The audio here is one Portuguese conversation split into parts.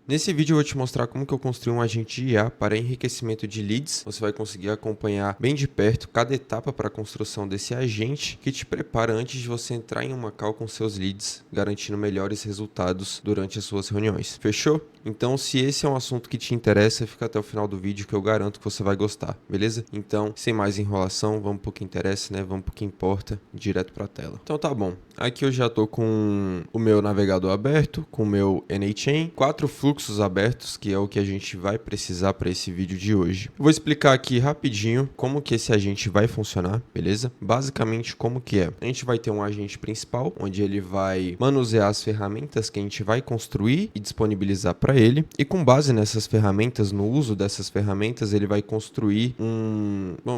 Nesse vídeo eu vou te mostrar como que eu construí um agente de IA para enriquecimento de leads. Você vai conseguir acompanhar bem de perto cada etapa para a construção desse agente que te prepara antes de você entrar em uma call com seus leads, garantindo melhores resultados durante as suas reuniões. Fechou? Então, se esse é um assunto que te interessa, fica até o final do vídeo que eu garanto que você vai gostar, beleza? Então, sem mais enrolação, vamos pro que interessa, né? Vamos pro que importa, direto para a tela. Então tá bom. Aqui eu já tô com o meu navegador aberto, com o meu NAchain, 4 fluxos abertos, que é o que a gente vai precisar para esse vídeo de hoje. Eu vou explicar aqui rapidinho como que esse agente vai funcionar, beleza? Basicamente como que é. A gente vai ter um agente principal, onde ele vai manusear as ferramentas que a gente vai construir e disponibilizar para ele, e com base nessas ferramentas, no uso dessas ferramentas, ele vai construir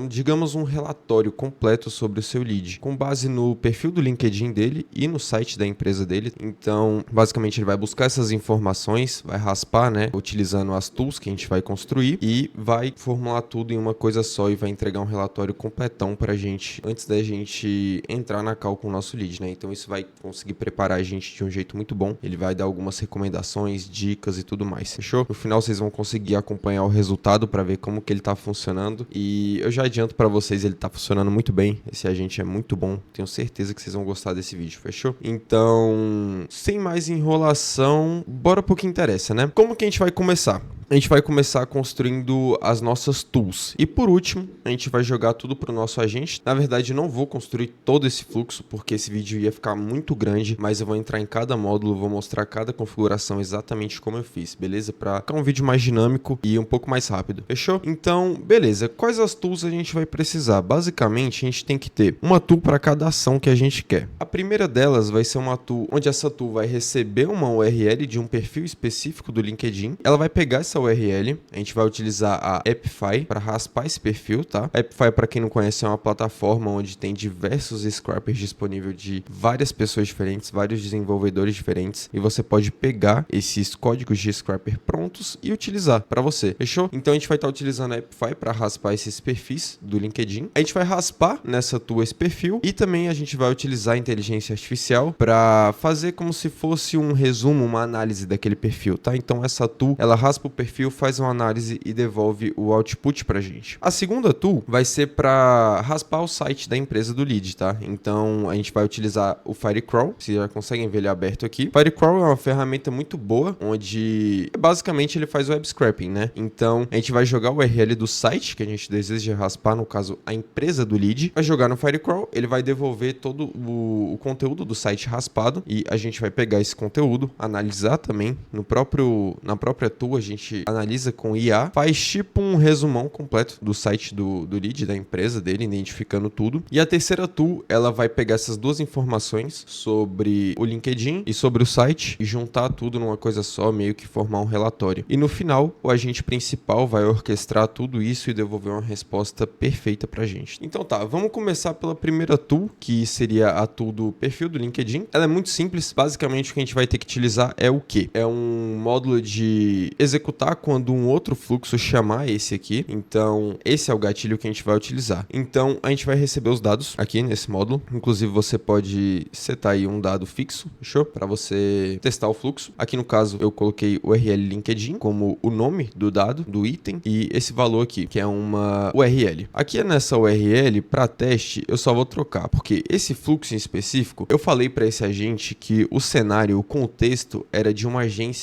digamos um relatório completo sobre o seu lead, com base no perfil do LinkedIn dele e no site da empresa dele. Então, basicamente ele vai buscar essas informações, vai raspar, né, utilizando as tools que a gente vai construir e vai formular tudo em uma coisa só e vai entregar um relatório completão pra gente antes da gente entrar na call com o nosso lead, né? Então isso vai conseguir preparar a gente de um jeito muito bom. Ele vai dar algumas recomendações, dicas e tudo mais, fechou? No final vocês vão conseguir acompanhar o resultado para ver como que ele tá funcionando e eu já adianto para vocês, ele tá funcionando muito bem. Esse agente é muito bom, tenho certeza que vocês vão gostar desse vídeo, fechou? Então, sem mais enrolação, bora pro que interessa, né? Como que a gente vai começar? A gente vai começar construindo as nossas tools. E por último, a gente vai jogar tudo para o nosso agente. Na verdade, não vou construir todo esse fluxo, porque esse vídeo ia ficar muito grande, mas eu vou entrar em cada módulo, vou mostrar cada configuração exatamente como eu fiz, beleza? Para ficar um vídeo mais dinâmico e um pouco mais rápido, fechou? Então, beleza. Quais as tools a gente vai precisar? Basicamente, a gente tem que ter uma tool para cada ação que a gente quer. A primeira delas vai ser uma tool, onde essa tool vai receber uma URL de um perfil específico do LinkedIn. Ela vai pegar essa URL, a gente vai utilizar a Appify para raspar esse perfil, tá? A Appify, para quem não conhece, é uma plataforma onde tem diversos scrappers disponíveis de várias pessoas diferentes, vários desenvolvedores diferentes, e você pode pegar esses códigos de scrapper prontos e utilizar para você, fechou? Então a gente vai estar utilizando a Appify para raspar esses perfis do LinkedIn. A gente vai raspar nessa tool esse perfil e também a gente vai utilizar a inteligência artificial para fazer como se fosse um resumo, uma análise daquele perfil, tá? Então essa tool, ela raspa o perfil, faz uma análise e devolve o output pra gente. A segunda tool vai ser para raspar o site da empresa do lead, tá? Então a gente vai utilizar o Firecrawl, vocês já conseguem ver ele aberto aqui. Firecrawl é uma ferramenta muito boa, onde basicamente ele faz web scraping, né? Então a gente vai jogar o URL do site que a gente deseja raspar, no caso a empresa do lead, vai jogar no Firecrawl, ele vai devolver todo o conteúdo do site raspado e a gente vai pegar esse conteúdo, analisar também na própria tool, a gente analisa com IA, faz tipo um resumão completo do site do lead, da empresa dele, identificando tudo. E a terceira tool, ela vai pegar essas duas informações sobre o LinkedIn e sobre o site e juntar tudo numa coisa só, meio que formar um relatório. E no final, o agente principal vai orquestrar tudo isso e devolver uma resposta perfeita pra gente. Então tá, vamos começar pela primeira tool, que seria a tool do perfil do LinkedIn. Ela é muito simples, basicamente o que a gente vai ter que utilizar é o quê? É um módulo de executar quando um outro fluxo chamar esse aqui. Então, esse é o gatilho que a gente vai utilizar. Então, a gente vai receber os dados aqui nesse módulo. Inclusive, você pode setar aí um dado fixo, fechou? Para você testar o fluxo. Aqui no caso, eu coloquei o URL LinkedIn como o nome do dado, do item, e esse valor aqui, que é uma URL. Aqui nessa URL, para teste, eu só vou trocar, porque esse fluxo em específico, eu falei para esse agente que o cenário, o contexto, era de uma agência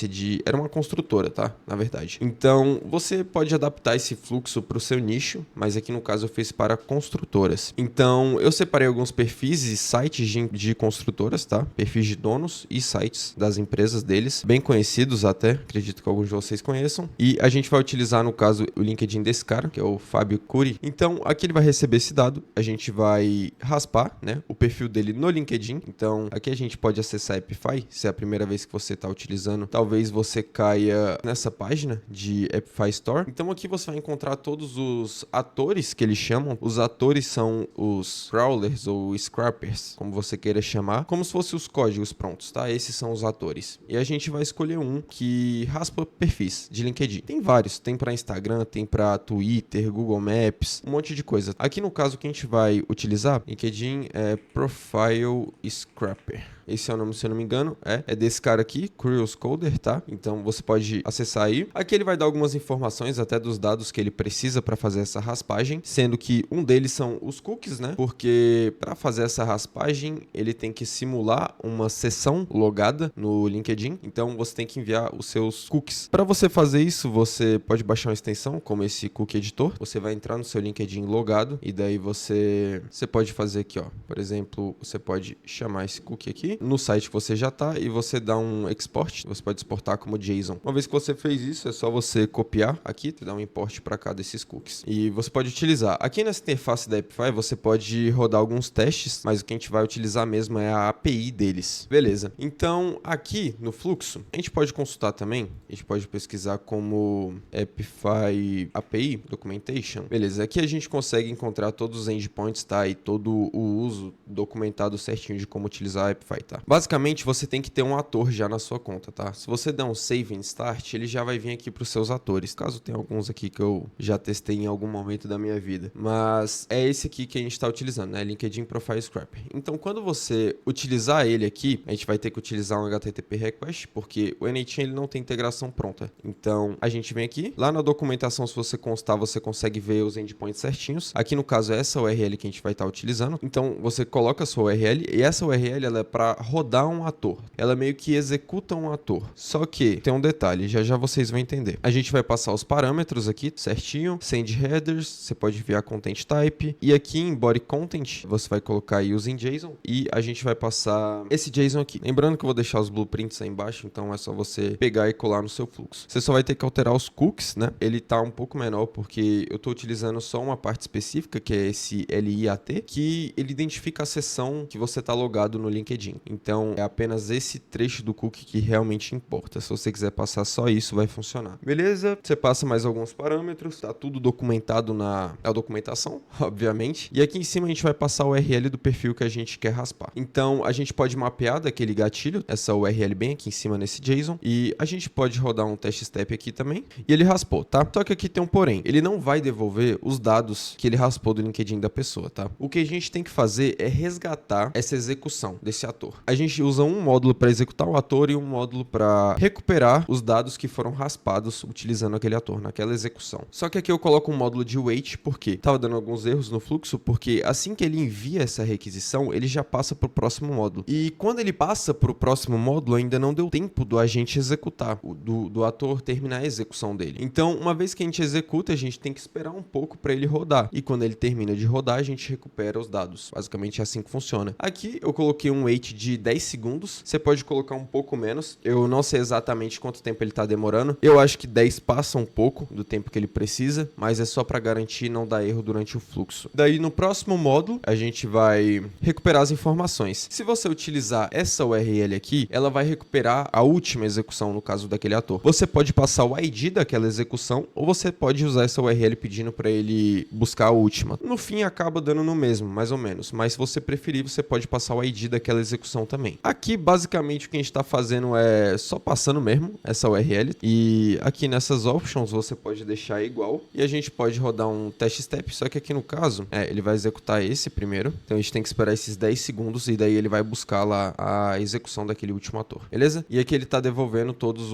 era uma construtora, tá? Na verdade. Então, você pode adaptar esse fluxo para o seu nicho, mas aqui no caso eu fiz para construtoras. Então, eu separei alguns perfis e sites de construtoras, tá? Perfis de donos e sites das empresas deles, bem conhecidos até, acredito que alguns de vocês conheçam. E a gente vai utilizar, no caso, o LinkedIn desse cara, que é o Fábio Cury. Então, aqui ele vai receber esse dado, a gente vai raspar, né, o perfil dele no LinkedIn. Então, aqui a gente pode acessar a Appify, se é a primeira vez que você está utilizando, talvez você caia nessa página de Appify Store. Então aqui você vai encontrar todos os atores que eles chamam. Os atores são os crawlers ou scrappers, como você queira chamar, como se fossem os códigos prontos, tá? Esses são os atores. E a gente vai escolher um que raspa perfis de LinkedIn. Tem vários, tem para Instagram, tem para Twitter, Google Maps, um monte de coisa. Aqui no caso que a gente vai utilizar, LinkedIn é Profile Scrapper. esse é o nome, se eu não me engano, é desse cara aqui, Curious Coder, tá? Então você pode acessar aí. Aqui ele vai dar algumas informações até dos dados que ele precisa para fazer essa raspagem, sendo que um deles são os cookies, né? Porque para fazer essa raspagem, ele tem que simular uma sessão logada no LinkedIn, então você tem que enviar os seus cookies. Para você fazer isso, você pode baixar uma extensão como esse Cookie Editor, você vai entrar no seu LinkedIn logado e daí você pode fazer aqui, ó. Por exemplo, você pode chamar esse cookie aqui no site que você já tá e você dá um export, você pode exportar como JSON. Uma vez que você fez isso, é só você copiar aqui, dar um import para cá desses cookies. E você pode utilizar. Aqui nessa interface da Apify, você pode rodar alguns testes, mas o que a gente vai utilizar mesmo é a API deles. Beleza. Então, aqui no fluxo, a gente pode consultar também, a gente pode pesquisar como Apify API Documentation. Beleza, aqui a gente consegue encontrar todos os endpoints, tá? E todo o uso documentado certinho de como utilizar a Apify, tá? Basicamente, você tem que ter um ator já na sua conta, tá? Se você der um save and start, ele já vai vir aqui para os seus atores. Caso tenha alguns aqui que eu já testei em algum momento da minha vida. Mas é esse aqui que a gente está utilizando, né? LinkedIn Profile Scraper. Então, quando você utilizar ele aqui, a gente vai ter que utilizar um HTTP request, porque o N8N ele não tem integração pronta. Então, a gente vem aqui, lá na documentação, se você constar, você consegue ver os endpoints certinhos. Aqui no caso é essa URL que a gente vai estar utilizando. Então, você coloca a sua URL e essa URL ela é para rodar um ator. Ela meio que executa um ator. Só que tem um detalhe, já já vocês vão entender. A gente vai passar os parâmetros aqui certinho, send headers, você pode enviar content type e aqui em body content você vai colocar using JSON e a gente vai passar esse JSON aqui. Lembrando que eu vou deixar os blueprints aí embaixo, então é só você pegar e colar no seu fluxo. Você só vai ter que alterar os cookies, né? Ele tá um pouco menor porque eu tô utilizando só uma parte específica, que é esse LIAT, que ele identifica a seção que você tá logado no LinkedIn. Então é apenas esse trecho do cookie que realmente importa. Se você quiser passar só isso, vai funcionar. Beleza? Você passa mais alguns parâmetros, tá tudo documentado na documentação, obviamente. E aqui em cima a gente vai passar o URL do perfil que a gente quer raspar. Então a gente pode mapear daquele gatilho, essa URL bem aqui em cima nesse JSON, e a gente pode rodar um test step aqui também, e ele raspou, tá? Só que aqui tem um porém, ele não vai devolver os dados que ele raspou do LinkedIn da pessoa, tá? O que a gente tem que fazer é resgatar essa execução desse ator. A gente usa um módulo para executar o ator e um módulo para recuperar os dados que foram raspados utilizando aquele ator naquela execução. Só que aqui eu coloco um módulo de wait, porque tava dando alguns erros no fluxo, porque assim que ele envia essa requisição, ele já passa para o próximo módulo. E quando ele passa para o próximo módulo, ainda não deu tempo do agente executar, do ator terminar a execução dele. Então, uma vez que a gente executa, a gente tem que esperar um pouco para ele rodar. E quando ele termina de rodar, a gente recupera os dados. Basicamente é assim que funciona. Aqui eu coloquei um wait de 10 segundos. Você pode colocar um pouco menos. Eu não sei exatamente quanto tempo ele está demorando. Eu acho que 10 passa um pouco do tempo que ele precisa, mas é só para garantir não dar erro durante o fluxo. Daí no próximo módulo, a gente vai recuperar as informações. Se você utilizar essa URL aqui, ela vai recuperar a última execução, no caso daquele ator. Você pode passar o ID daquela execução, ou você pode usar essa URL pedindo para ele buscar a última. No fim, acaba dando no mesmo, mais ou menos. Mas se você preferir, você pode passar o ID daquela execução também. Aqui, basicamente, o que a gente está fazendo é só passando mesmo essa URL. E aqui nessas options, você pode deixar igual. E a gente pode rodar um test step, só que aqui no caso, ele vai executar esse primeiro. Então a gente tem que esperar esses 10 segundos e daí ele vai buscar lá a execução daquele último ator, beleza? E aqui ele tá devolvendo todos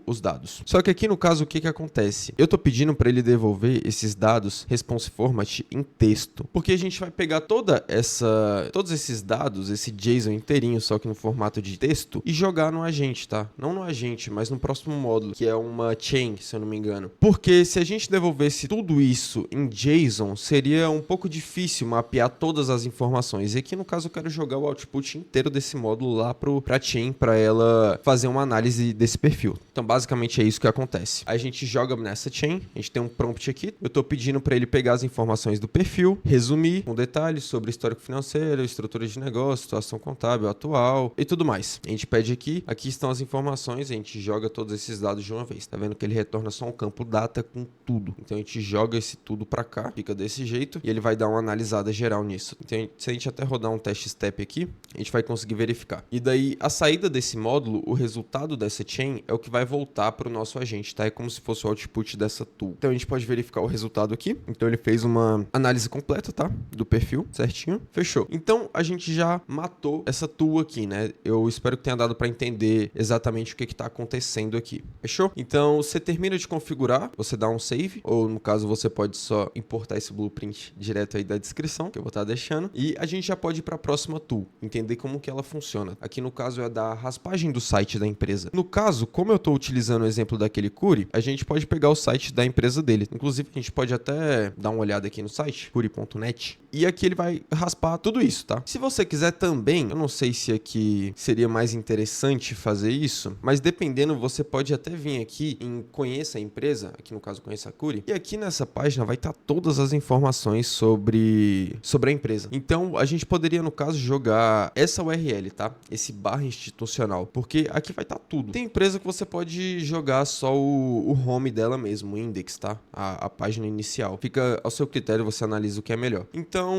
os dados. Só que aqui no caso, o que acontece? Eu tô pedindo para ele devolver esses dados response format em texto, porque a gente vai pegar todos esses dados, esse JSON inteirinho, só que no formato de texto, e jogar no agente, tá? Não no agente, mas no próximo módulo, que é uma chain, se eu não me engano. Porque se a gente devolvesse tudo isso em JSON, seria um pouco difícil mapear todas as informações. E aqui no caso eu quero jogar o output inteiro desse módulo lá pra chain, para ela fazer uma análise desse perfil. Então basicamente é isso que acontece. A gente joga nessa chain, a gente tem um prompt aqui, eu tô pedindo para ele pegar as informações do perfil, resumir com detalhes sobre histórico financeiro, estrutura de negócio, situação contábil atual e tudo mais. A gente pede aqui estão as informações, a gente joga todos esses dados de uma vez. Tá vendo que ele retorna só um campo data com tudo. Então a gente joga esse tudo para cá, fica desse jeito e ele vai dar uma analisada geral nisso. Então se a gente até rodar um teste step aqui, a gente vai conseguir verificar. E daí a saída desse módulo, o resultado dessa chain é o que vai voltar para o nosso agente, tá? É como se fosse o output dessa tool. Então a gente pode verificar o resultado aqui. Então ele fez uma análise completa, tá? Do perfil, certinho. Fechou. Então a gente já matou essa tool aqui, né? Eu espero que tenha dado para entender exatamente o que está acontecendo aqui. Fechou? Então, você termina de configurar, você dá um save, ou no caso você pode só importar esse blueprint direto aí da descrição, que eu vou estar deixando, e a gente já pode ir para a próxima tool, entender como que ela funciona. Aqui no caso é da raspagem do site da empresa. No caso, como eu estou utilizando o exemplo daquele Curi, a gente pode pegar o site da empresa dele. Inclusive, a gente pode até dar uma olhada aqui no site, curi.net, e aqui ele vai raspar tudo isso, tá? Se você quiser também, eu não sei se aqui seria mais interessante fazer isso, mas dependendo, você pode até vir aqui em Conheça a Empresa, aqui no caso Conheça a Curi, e aqui nessa página vai estar todas as informações sobre a empresa. Então, a gente poderia, no caso, jogar essa URL, tá? Esse barra institucional, porque aqui vai estar tudo. Tem empresa que você pode jogar só o home dela mesmo, o index, tá? A página inicial. Fica ao seu critério, você analisa o que é melhor. Então,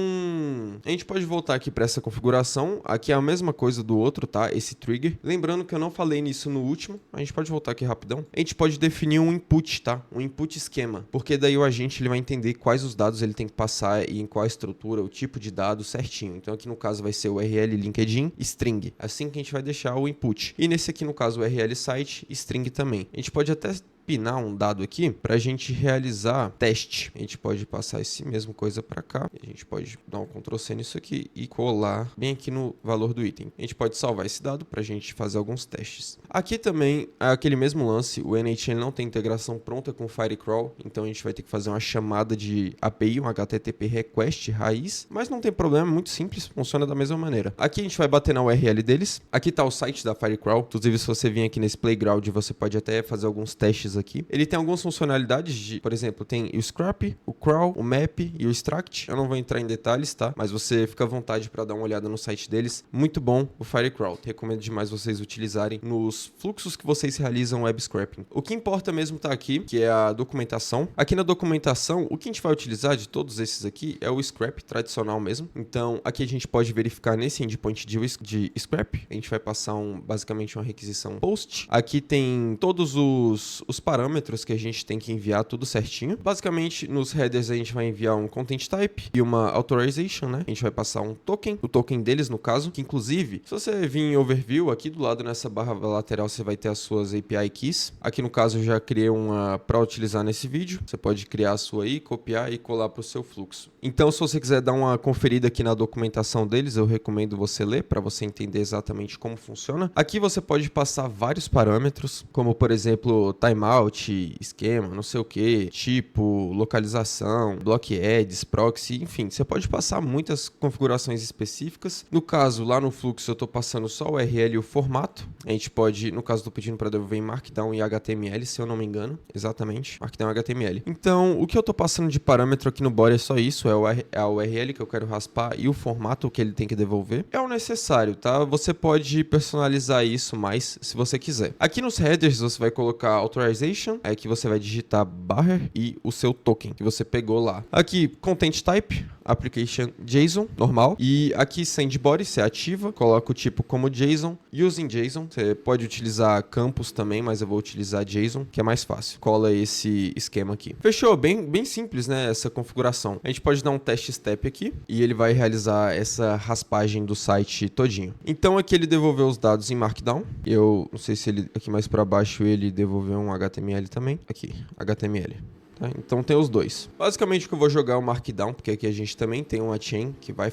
a gente pode voltar aqui para essa configuração. Aqui é a mesma coisa do outro, tá? Esse trigger. Lembrando que eu não falei nisso no último. A gente pode voltar aqui rapidão. A gente pode definir um input, tá? Um input esquema. Porque daí o agente ele vai entender quais os dados ele tem que passar e em qual estrutura, o tipo de dado certinho. Então aqui no caso vai ser o URL LinkedIn string. Assim que a gente vai deixar o input. E nesse aqui no caso o URL site string também. A gente pode até pinar um dado aqui para a gente realizar teste. A gente pode passar esse mesmo coisa para cá. A gente pode dar um Ctrl C nisso aqui e colar bem aqui no valor do item. A gente pode salvar esse dado para a gente fazer alguns testes. Aqui também é aquele mesmo lance. O NHN não tem integração pronta com o Firecrawl, então a gente vai ter que fazer uma chamada de API, um HTTP request raiz, mas não tem problema, é muito simples, funciona da mesma maneira. Aqui a gente vai bater na URL deles. Aqui está o site da Firecrawl. Inclusive, se você vir aqui nesse playground, você pode até fazer alguns testes aqui. Ele tem algumas funcionalidades de, por exemplo, tem o scrap, o crawl, o map e o extract. Eu não vou entrar em detalhes, tá? Mas você fica à vontade para dar uma olhada no site deles. Muito bom o Firecrawl. Recomendo demais vocês utilizarem nos fluxos que vocês realizam web scraping. O que importa mesmo tá aqui, que é a documentação. Aqui na documentação, o que a gente vai utilizar de todos esses aqui é o scrap tradicional mesmo. Então, aqui a gente pode verificar nesse endpoint de scrap. A gente vai passar basicamente uma requisição post. Aqui tem todos os parâmetros que a gente tem que enviar tudo certinho. Basicamente, nos headers a gente vai enviar um content type e uma authorization, né? A gente vai passar um token, o token deles no caso, que inclusive, se você vir em overview, aqui do lado nessa barra lateral você vai ter as suas API keys. Aqui no caso eu já criei uma para utilizar nesse vídeo. Você pode criar a sua aí, copiar e colar para o seu fluxo. Então, se você quiser dar uma conferida aqui na documentação deles, eu recomendo você ler para você entender exatamente como funciona. Aqui você pode passar vários parâmetros, como por exemplo, timeout, esquema, não sei o que, tipo, localização, block ads, proxy, enfim, você pode passar muitas configurações específicas. No caso, lá no fluxo eu estou passando só o URL e o formato. A gente pode, no caso, estou pedindo para devolver em Markdown e HTML, se eu não me engano, exatamente, Markdown e HTML. Então, o que eu estou passando de parâmetro aqui no body é só isso, é a URL que eu quero raspar e o formato que ele tem que devolver. É o necessário, tá? Você pode personalizar isso mais se você quiser. Aqui nos headers você vai colocar authorization, é que você vai digitar barra e o seu token que você pegou lá. Aqui, content type, application JSON, normal. E aqui, send body, você ativa, coloca o tipo como JSON. Using JSON, você pode utilizar campos também, mas eu vou utilizar JSON, que é mais fácil. Cola esse esquema aqui. Fechou? Bem simples, né, essa configuração. A gente pode dar um test step aqui e ele vai realizar essa raspagem do site todinho. Então aqui ele devolveu os dados em Markdown. Eu não sei se ele, aqui mais para baixo, ele devolveu um HTML também. Aqui, HTML. Tá? Então tem os dois. Basicamente o que eu vou jogar é o Markdown, porque aqui a gente também tem uma chain que vai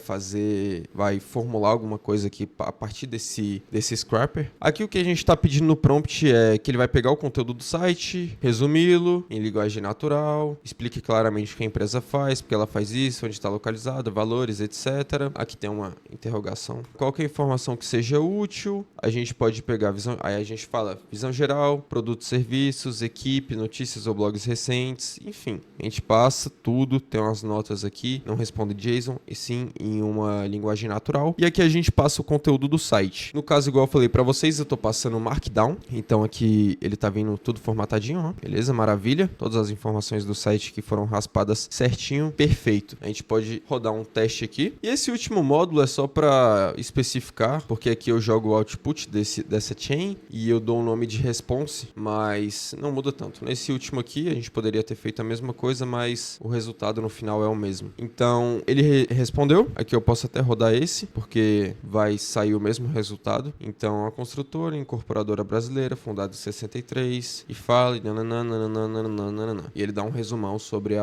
formular alguma coisa aqui a partir desse scrapper. Aqui o que a gente está pedindo no prompt é que ele vai pegar o conteúdo do site, resumi-lo em linguagem natural, explique claramente o que a empresa faz, porque ela faz isso, onde está localizado, valores, etc. Aqui tem uma interrogação. Qualquer informação que seja útil, a gente pode pegar visão, aí a gente fala visão geral, produtos, serviços, equipe, notícias ou blogs recentes. Enfim, a gente passa tudo, tem umas notas aqui, não responde JSON, e sim em uma linguagem natural. E aqui a gente passa o conteúdo do site. No caso, igual eu falei pra vocês, eu tô passando o Markdown. Então aqui ele tá vindo tudo formatadinho, ó. Beleza, maravilha. Todas as informações do site que foram raspadas certinho, perfeito. A gente pode rodar um teste aqui. E esse último módulo é só pra especificar, porque aqui eu jogo o output dessa chain e eu dou um nome de response, mas não muda tanto. Nesse último aqui, a gente poderia ter feito feito a mesma coisa, mas o resultado no final é o mesmo. Então, ele respondeu. Aqui eu posso até rodar esse, porque vai sair o mesmo resultado. Então, a construtora, incorporadora brasileira, fundada em 63, e fala, e ele dá um resumão sobre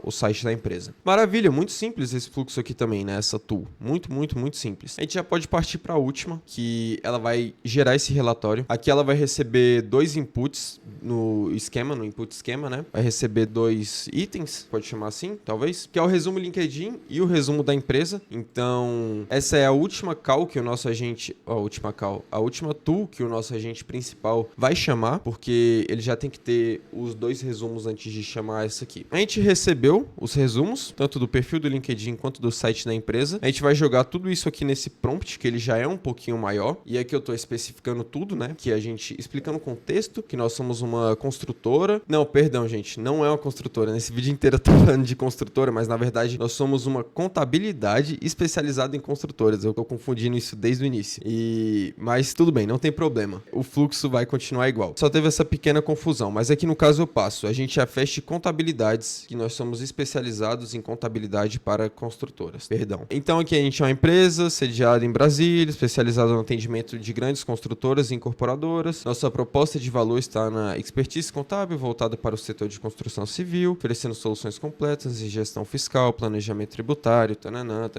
o site da empresa. Maravilha, muito simples esse fluxo aqui também, né? Essa tool. Muito, muito, muito simples. A gente já pode partir para a última, que ela vai gerar esse relatório. Aqui ela vai receber 2 inputs no esquema, no input esquema, né? Vai receber 2 itens, pode chamar assim, talvez, que é o resumo LinkedIn e o resumo da empresa. Então, essa é a última call que o nosso agente, a última tool que o nosso agente principal vai chamar, porque ele já tem que ter os 2 resumos antes de chamar essa aqui. A gente recebeu os resumos, tanto do perfil do LinkedIn quanto do site da empresa. A gente vai jogar tudo isso aqui nesse prompt, que ele já é um pouquinho maior, e aqui eu tô especificando tudo, né? Que a gente, explicando o contexto, que nós somos uma construtora. Não, perdão, gente, não é uma construtora. Nesse vídeo inteiro eu tô falando de construtora, mas na verdade nós somos uma contabilidade especializada em construtoras. Eu tô confundindo isso desde o início. Mas tudo bem, não tem problema. O fluxo vai continuar igual. Só teve essa pequena confusão, mas aqui no caso eu passo. A gente é a Fast Contabilidades, que nós somos especializados em contabilidade para construtoras. Perdão. Então aqui a gente é uma empresa sediada em Brasília, especializada no atendimento de grandes construtoras e incorporadoras. Nossa proposta de valor está na expertise contábil voltada para o setor de construção civil, oferecendo soluções completas de gestão fiscal, planejamento tributário, tananã.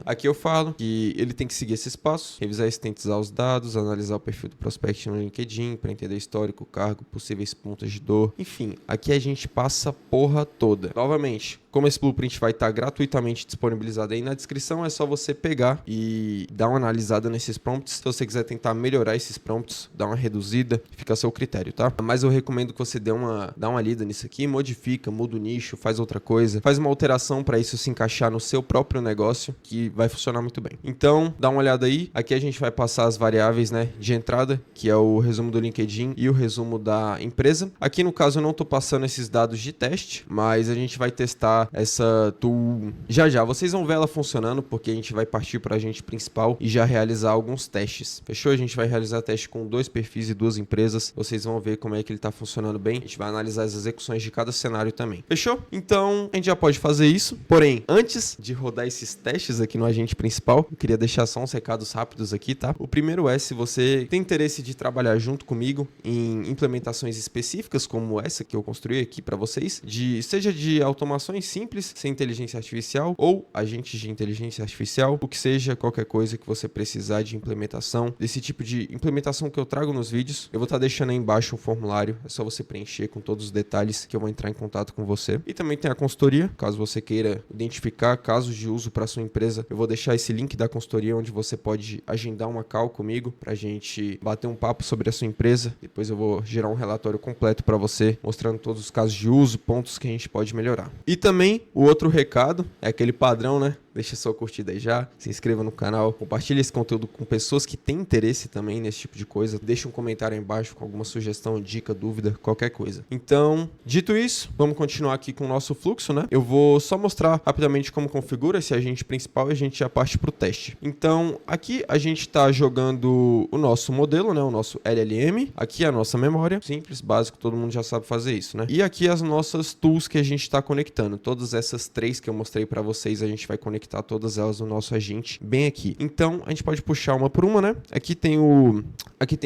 Aqui eu falo que ele tem que seguir esses passos, revisar e sintetizar os dados, analisar o perfil do prospect no LinkedIn para entender histórico, cargo, possíveis pontos de dor. Enfim, aqui a gente passa a porra toda. Novamente, como esse blueprint vai estar gratuitamente disponibilizado aí na descrição, é só você pegar e dar uma analisada nesses prompts. Se você quiser tentar melhorar esses prompts, dar uma reduzida, fica a seu critério, tá? Mas eu recomendo que você dê dá uma lida nisso aqui, modifica, muda o nicho, faz outra coisa, faz uma alteração para isso se encaixar no seu próprio negócio, que vai funcionar muito bem. Então, dá uma olhada aí. Aqui a gente vai passar as variáveis, né, de entrada, que é o resumo do LinkedIn e o resumo da empresa. Aqui no caso eu não tô passando esses dados de teste, mas a gente vai testar essa tool já. Vocês vão ver ela funcionando, porque a gente vai partir para a agente principal e já realizar alguns testes. Fechou? A gente vai realizar teste com 2 perfis e 2 empresas. Vocês vão ver como é que ele tá funcionando bem. A gente vai analisar as execuções de cada cenário também. Fechou? Então, a gente já pode fazer isso. Porém, antes de rodar esses testes aqui no agente principal, eu queria deixar só uns recados rápidos aqui, tá? O primeiro é, se você tem interesse de trabalhar junto comigo em implementações específicas como essa que eu construí aqui para vocês, seja de automações simples, sem inteligência artificial, ou agentes de inteligência artificial, o que seja, qualquer coisa que você precisar de implementação, desse tipo de implementação que eu trago nos vídeos, eu vou estar deixando aí embaixo um formulário, é só você preencher com todos os detalhes que eu vou entrar em contato com você. E também tem a consultoria, caso você queira identificar casos de uso para sua empresa, eu vou deixar esse link da consultoria onde você pode agendar uma call comigo pra gente bater um papo sobre a sua empresa. Depois eu vou gerar um relatório completo para você, mostrando todos os casos de uso, pontos que a gente pode melhorar. E também o outro recado é aquele padrão, né? Deixa sua curtida aí já, se inscreva no canal, compartilhe esse conteúdo com pessoas que têm interesse também nesse tipo de coisa. Deixa um comentário aí embaixo com alguma sugestão, dica, dúvida, qualquer coisa. Então, dito isso, vamos continuar aqui com o nosso fluxo, né? Eu vou só mostrar rapidamente como configura esse agente principal e a gente já parte para o teste. Então, aqui a gente está jogando o nosso modelo, né? O nosso LLM. Aqui a nossa memória, simples, básico, todo mundo já sabe fazer isso, né? E aqui as nossas tools que a gente está conectando. Todas essas 3 que eu mostrei para vocês, a gente vai conectar todas elas no nosso agente bem aqui. Então, a gente pode puxar uma por uma, né? Aqui tem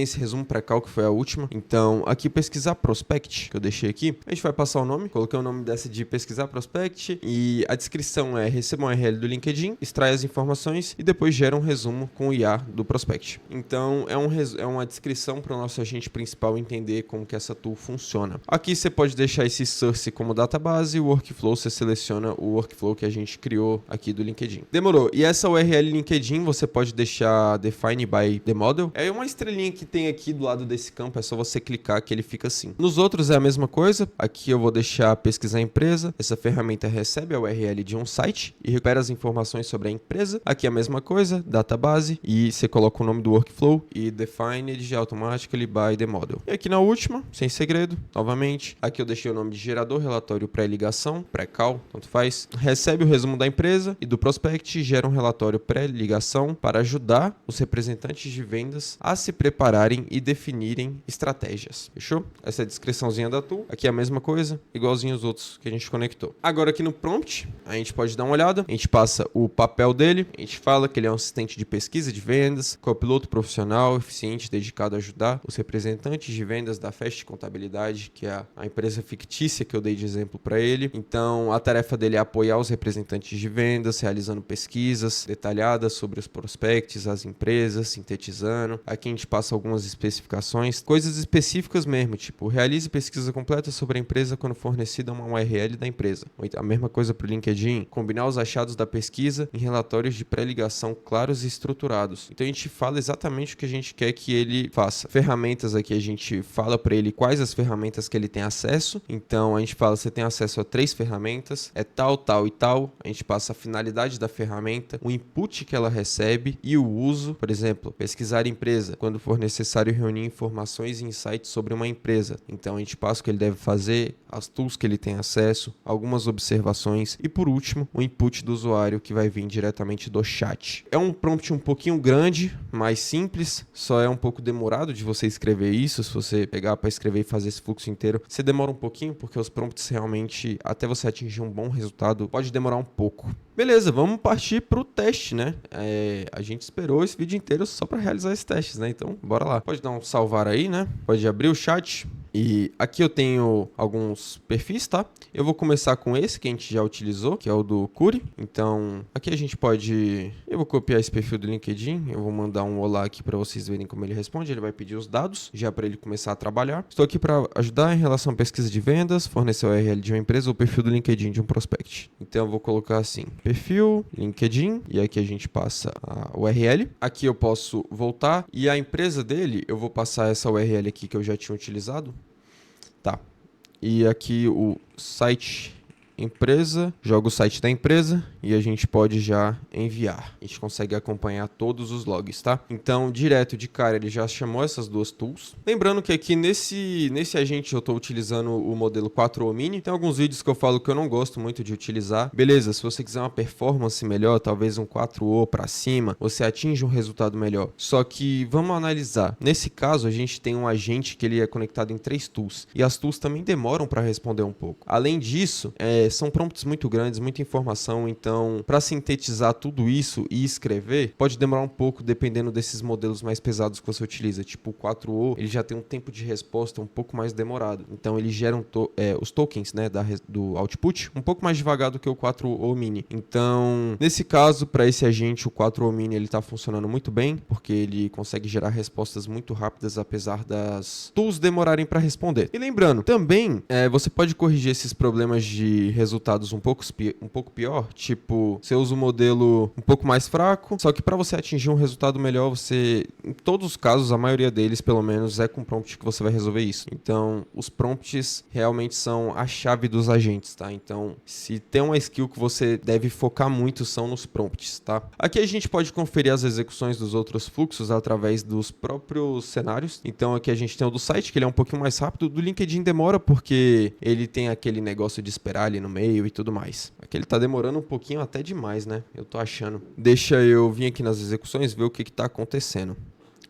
esse resumo pré-cal, que foi a última. Então, aqui pesquisar prospect, que eu deixei aqui. A gente vai passar o nome. Coloquei o nome dessa de pesquisar prospect. E a descrição é: receba um URL do LinkedIn, extrai as informações e depois gera um resumo com o IA do prospect. Então, é uma descrição para o nosso agente principal entender como que essa tool funciona. Aqui você pode deixar esse source como database. O workflow, você seleciona o workflow que a gente criou aqui do LinkedIn. Demorou. E essa URL LinkedIn você pode deixar define by the model. É uma estrelinha que tem aqui do lado desse campo, é só você clicar que ele fica assim. Nos outros é a mesma coisa. Aqui eu vou deixar pesquisar empresa. Essa ferramenta recebe a URL de um site e recupera as informações sobre a empresa. Aqui é a mesma coisa, database, e você coloca o nome do workflow e defined automatically by the model. E aqui na última, sem segredo, novamente, aqui eu deixei o nome de gerador, relatório pré-ligação, pré-call, tanto faz. Recebe o resumo da empresa e do do prospect gera um relatório pré-ligação para ajudar os representantes de vendas a se prepararem e definirem estratégias. Fechou? Essa é a descriçãozinha da tool. Aqui é a mesma coisa, igualzinho os outros que a gente conectou. Agora aqui no prompt, a gente pode dar uma olhada. A gente passa o papel dele. A gente fala que ele é um assistente de pesquisa de vendas, copiloto profissional, eficiente, dedicado a ajudar os representantes de vendas da Fast Contabilidade, que é a empresa fictícia que eu dei de exemplo para ele. Então, a tarefa dele é apoiar os representantes de vendas, realizando pesquisas detalhadas sobre os prospects, as empresas, sintetizando. Aqui a gente passa algumas especificações, coisas específicas mesmo, tipo, realize pesquisa completa sobre a empresa quando fornecida uma URL da empresa. A mesma coisa para o LinkedIn, combinar os achados da pesquisa em relatórios de pré-ligação claros e estruturados. Então a gente fala exatamente o que a gente quer que ele faça. Ferramentas aqui a gente fala para ele quais as ferramentas que ele tem acesso. Então a gente fala, você tem acesso a 3 ferramentas, é tal, tal e tal. A gente passa a finalidade da ferramenta, o input que ela recebe e o uso. Por exemplo, pesquisar empresa, quando for necessário reunir informações e insights sobre uma empresa. Então a gente passa o que ele deve fazer, as tools que ele tem acesso, algumas observações e por último, o input do usuário que vai vir diretamente do chat. É um prompt um pouquinho grande, mais simples, só é um pouco demorado de você escrever isso. Se você pegar para escrever e fazer esse fluxo inteiro, você demora um pouquinho, porque os prompts realmente, até você atingir um bom resultado, pode demorar um pouco. Beleza, vamos partir para o teste, né? A gente esperou esse vídeo inteiro só para realizar esses testes, né? Então, bora lá. Pode dar um salvar aí, né? Pode abrir o chat. E aqui eu tenho alguns perfis, tá? Eu vou começar com esse que a gente já utilizou, que é o do Curi. Então, aqui a gente pode... Eu vou copiar esse perfil do LinkedIn. Eu vou mandar um olá aqui para vocês verem como ele responde. Ele vai pedir os dados, já para ele começar a trabalhar. Estou aqui para ajudar em relação à pesquisa de vendas, fornecer o URL de uma empresa ou perfil do LinkedIn de um prospect. Então, eu vou colocar assim, perfil, LinkedIn, e aqui a gente passa a URL. Aqui eu posso voltar e a empresa dele, eu vou passar essa URL aqui que eu já tinha utilizado. Tá. E aqui o site empresa, joga o site da empresa e a gente pode já enviar. A gente consegue acompanhar todos os logs, tá? Então, direto de cara, ele já chamou essas duas tools. Lembrando que aqui nesse agente eu estou utilizando o modelo 4O Mini. Tem alguns vídeos que eu falo que eu não gosto muito de utilizar. Beleza, se você quiser uma performance melhor, talvez um 4O para cima, você atinge um resultado melhor. Só que, vamos analisar. Nesse caso, a gente tem um agente que ele é conectado em 3 tools. E as tools também demoram para responder um pouco. Além disso, são prompts muito grandes, muita informação, então para sintetizar tudo isso e escrever, pode demorar um pouco dependendo desses modelos mais pesados que você utiliza, tipo o 4O, ele já tem um tempo de resposta um pouco mais demorado, então ele gera os tokens, né, do output um pouco mais devagar do que o 4O Mini. Então, nesse caso, para esse agente, o 4O Mini ele está funcionando muito bem, porque ele consegue gerar respostas muito rápidas, apesar das tools demorarem para responder. E lembrando, também você pode corrigir esses problemas de resultados um pouco pior, tipo, você usa um modelo um pouco mais fraco, só que para você atingir um resultado melhor, você, em todos os casos, a maioria deles, pelo menos, é com prompt que você vai resolver isso. Então, os prompts realmente são a chave dos agentes, tá? Então, se tem uma skill que você deve focar muito, são nos prompts, tá? Aqui a gente pode conferir as execuções dos outros fluxos através dos próprios cenários. Então, aqui a gente tem o do site, que ele é um pouquinho mais rápido. Do LinkedIn demora, porque ele tem aquele negócio de esperar ali no meio e tudo mais. Aqui ele tá demorando um pouquinho até demais, né? Eu tô achando. Deixa eu vir aqui nas execuções, ver o que tá acontecendo.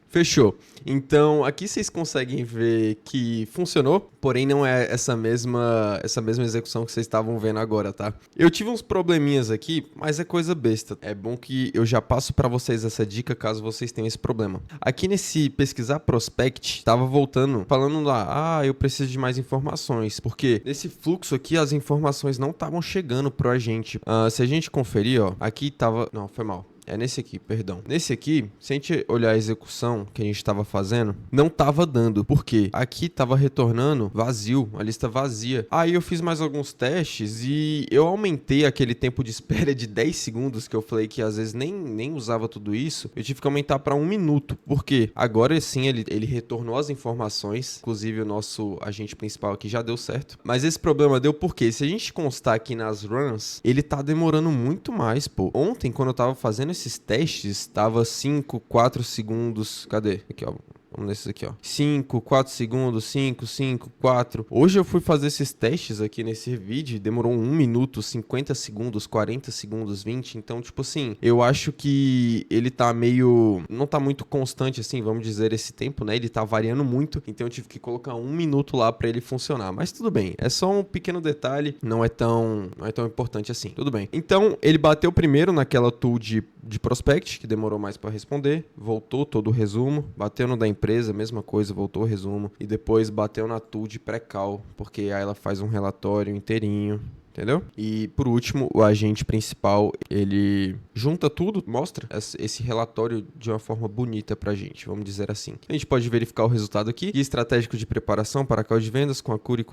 Fechou. Então, aqui vocês conseguem ver que funcionou, porém não é essa mesma execução que vocês estavam vendo agora, tá? Eu tive uns probleminhas aqui, mas é coisa besta. É bom que eu já passo para vocês essa dica caso vocês tenham esse problema. Aqui nesse pesquisar prospect, tava voltando, falando lá, eu preciso de mais informações, porque nesse fluxo aqui as informações não estavam chegando pro agente. Se a gente conferir, ó, aqui tava... Não, foi mal. É nesse aqui, perdão. Nesse aqui, se a gente olhar a execução que a gente estava fazendo, não estava dando. Por quê? Aqui estava retornando vazio, a lista vazia. Aí eu fiz mais alguns testes e eu aumentei aquele tempo de espera de 10 segundos que eu falei que às vezes nem usava tudo isso. Eu tive que aumentar para 1 minuto. Por quê? Agora sim ele retornou as informações. Inclusive o nosso agente principal aqui já deu certo. Mas esse problema deu porque se a gente constar aqui nas runs, ele tá demorando muito mais, pô. Ontem, quando eu tava fazendo esses testes, tava 5, 4 segundos. Cadê? Aqui, ó. Vamos nesses aqui, ó. 5, 4 segundos, 5, 5, 4. Hoje eu fui fazer esses testes aqui nesse vídeo, demorou 1 minuto, 50 segundos, 40 segundos, 20. Então, tipo assim, eu acho que ele tá meio... não tá muito constante, assim, vamos dizer, esse tempo, né? Ele tá variando muito, então eu tive que colocar 1 minuto lá pra ele funcionar. Mas tudo bem, é só um pequeno detalhe, não é tão importante assim. Tudo bem. Então, ele bateu primeiro naquela tool de prospect, que demorou mais pra responder, voltou todo o resumo, bateu no da empresa, mesma coisa, voltou o resumo, e depois bateu na tool de pré-cal, porque aí ela faz um relatório inteirinho, entendeu? E por último, o agente principal, ele junta tudo, mostra esse relatório de uma forma bonita pra gente, vamos dizer assim. A gente pode verificar o resultado aqui, guia estratégico de preparação para call de vendas com a Cury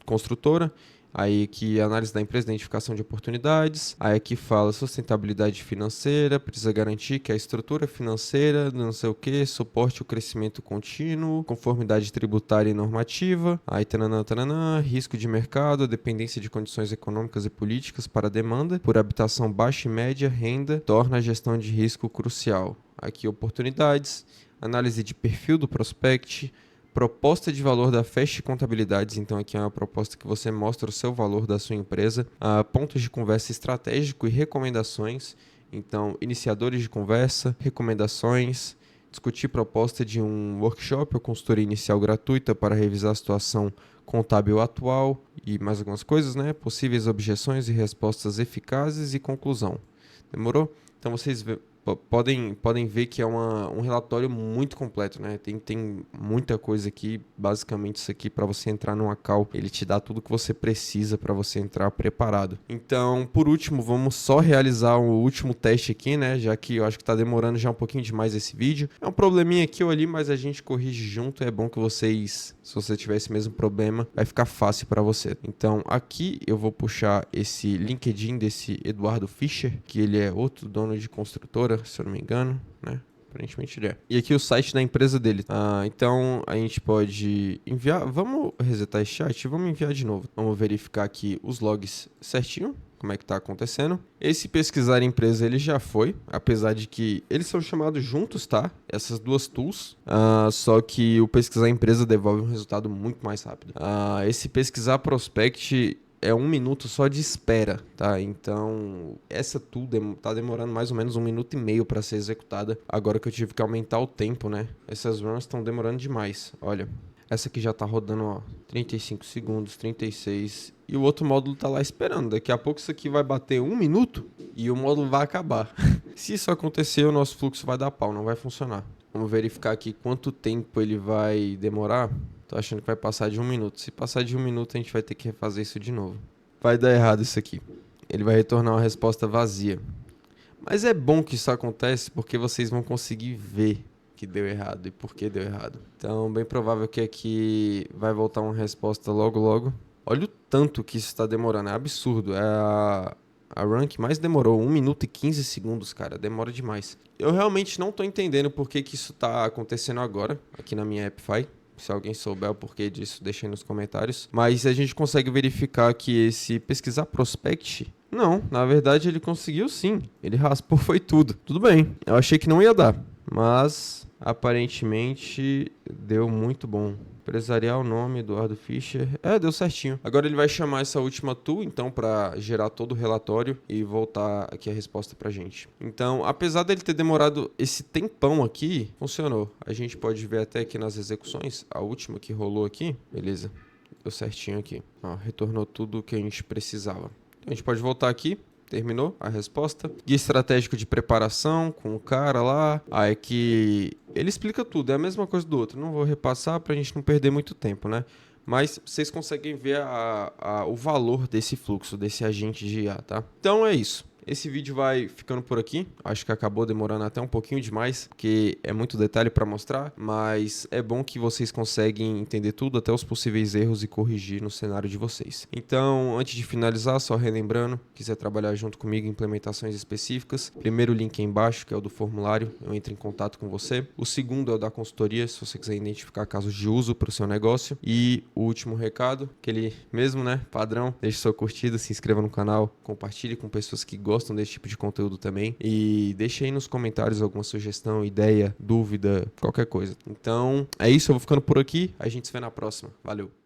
Construtora. Aí aqui análise da empresa, identificação de oportunidades. Aí aqui fala sustentabilidade financeira, precisa garantir que a estrutura financeira, não sei o que, suporte o crescimento contínuo, conformidade tributária e normativa. Aí tananã, risco de mercado, dependência de condições econômicas e políticas para a demanda, por habitação baixa e média, renda, torna a gestão de risco crucial. Aqui oportunidades, análise de perfil do prospect, proposta de valor da Fast Contabilidades, então aqui é uma proposta que você mostra o seu valor da sua empresa, pontos de conversa estratégico e recomendações, então iniciadores de conversa, recomendações, discutir proposta de um workshop ou consultoria inicial gratuita para revisar a situação contábil atual e mais algumas coisas, né? Possíveis objeções e respostas eficazes e conclusão. Demorou? Então vocês podem ver que é um relatório muito completo, né? Tem muita coisa aqui. Basicamente isso aqui, para você entrar numa call, ele te dá tudo que você precisa para você entrar preparado. Então, por último, vamos só realizar o último teste aqui, né? Já que eu acho que tá demorando já um pouquinho demais esse vídeo. É um probleminha aqui ou ali, mas a gente corrige junto. É bom que vocês, se você tiver esse mesmo problema, vai ficar fácil para você. Então, aqui eu vou puxar esse LinkedIn desse Eduardo Fischer, que ele é outro dono de construtora, se eu não me engano, né? Aparentemente ele é. E aqui o site da empresa dele. Então a gente pode enviar. Vamos resetar esse chat? Vamos enviar de novo. Vamos verificar aqui os logs certinho. Como é que tá acontecendo. Esse pesquisar empresa ele já foi. Apesar de que eles são chamados juntos, tá? Essas duas tools. Só que o pesquisar empresa devolve um resultado muito mais rápido. Esse pesquisar prospect é 1 minuto só de espera, tá? Então, essa tool tá demorando mais ou menos 1 minuto e meio para ser executada. Agora que eu tive que aumentar o tempo, né? Essas runs estão demorando demais. Olha, essa aqui já tá rodando, ó, 35 segundos, 36. E o outro módulo tá lá esperando. Daqui a pouco isso aqui vai bater 1 minuto e o módulo vai acabar. Se isso acontecer, o nosso fluxo vai dar pau, não vai funcionar. Vamos verificar aqui quanto tempo ele vai demorar. Tô achando que vai passar de 1 minuto. Se passar de 1 minuto, a gente vai ter que refazer isso de novo. Vai dar errado isso aqui. Ele vai retornar uma resposta vazia. Mas é bom que isso acontece porque vocês vão conseguir ver que deu errado e por que deu errado. Então, bem provável que aqui vai voltar uma resposta logo, logo. Olha o tanto que isso está demorando. É absurdo. É a run que mais demorou. 1 minuto e 15 segundos, cara. Demora demais. Eu realmente não tô entendendo por que isso tá acontecendo agora, aqui na minha AppFi. Se alguém souber o porquê disso, deixa aí nos comentários. Mas a gente consegue verificar que esse pesquisar prospect... Não, na verdade ele conseguiu sim. Ele raspou, foi tudo. Tudo bem, eu achei que não ia dar. Mas aparentemente deu muito bom. Empresarial, nome, Eduardo Fischer. Deu certinho. Agora ele vai chamar essa última tool, então, para gerar todo o relatório e voltar aqui a resposta pra gente. Então, apesar dele ter demorado esse tempão aqui, funcionou. A gente pode ver até aqui nas execuções, a última que rolou aqui. Beleza, deu certinho aqui. Ó, retornou tudo o que a gente precisava. Então, a gente pode voltar aqui. Terminou a resposta. Guia estratégico de preparação com o cara lá. Aí que ele explica tudo. É a mesma coisa do outro. Não vou repassar pra gente não perder muito tempo, né? Mas vocês conseguem ver o valor desse fluxo, desse agente de IA, tá? Então é isso. Esse vídeo vai ficando por aqui. Acho que acabou demorando até um pouquinho demais, porque é muito detalhe para mostrar, mas é bom que vocês conseguem entender tudo, até os possíveis erros e corrigir no cenário de vocês. Então, antes de finalizar, só relembrando, quiser trabalhar junto comigo em implementações específicas, primeiro link aí embaixo, que é o do formulário, eu entro em contato com você. O segundo é o da consultoria, se você quiser identificar casos de uso para o seu negócio. E o último recado, aquele mesmo, né, padrão, deixe sua curtida, se inscreva no canal, compartilhe com pessoas que gostam gostam desse tipo de conteúdo também. E deixa aí nos comentários alguma sugestão, ideia, dúvida, qualquer coisa. Então, é isso, eu vou ficando por aqui. A gente se vê na próxima. Valeu!